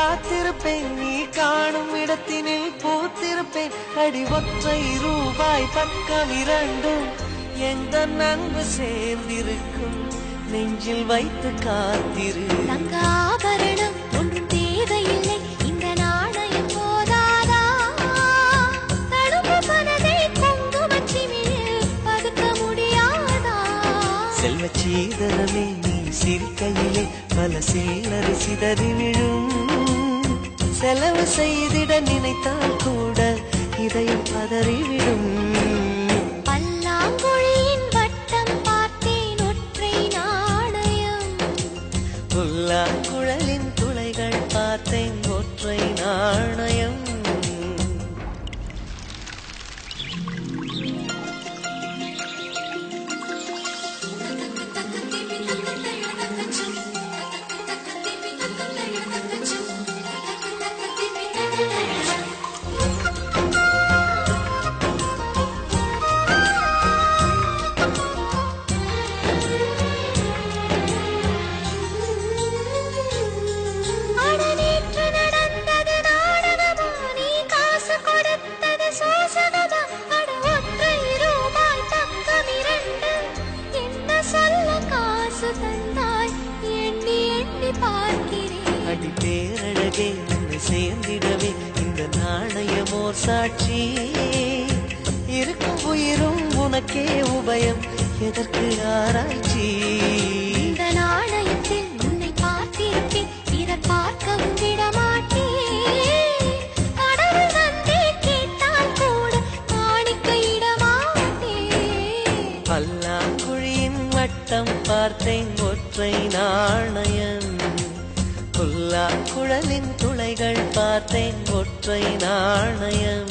காத்திருப்பேன், நீ காணும் இடத்தினில் பூத்திருப்பேன். அடி ஒற்றை ரூபாய் பக்கம் இரண்டும் எந்த அன்பு சேர்ந்திருக்கும், நெஞ்சில் வைத்து காத்திரு. தங்க ஆபரணம் ஒன்றும் தேவையில்லை, இந்த நாணயம் போதாதா? தடுப்பு மனதை குங்குமச்சிமிழில் பதுக்க முடியாதா? செல்வ சீதரமே நீ சிரிக்கையிலே பல சில்லறை சிதறி விழும். செலவு செய்திட நினைத்தால் கூட இதயம் பதறிவிடும். பல்லாங்குழியின் வட்டம் பார்த்தேன் ஒற்றை நாணயம், புல்லாங்குழலின் துளைகள் பார்த்தேன் ஒற்றை நாணயம். அடி பேரழகே உன்னை சேர்ந்திடவே இந்த நாணயமோர் சாட்சி. இருக்கும் உயிரும் உனக்கே உபயம், எதற்கு ஆராய்ச்சி? இந்த நாணயத்தில் உன்னை பார்த்திருப்பேன், பிறர் பார்க்கவும் விடமாட்டேன். கடவுள் வந்தே கேட்டால் கூட காணிக்கையிடமாட்டேன். பல்லாங்குழியின் வட்டம் பார்த்தேன் ஒற்றை நாணயம், புல்லாங்குழலின் துளைகள் பார்த்தேன் ஒற்றை நாணயம்.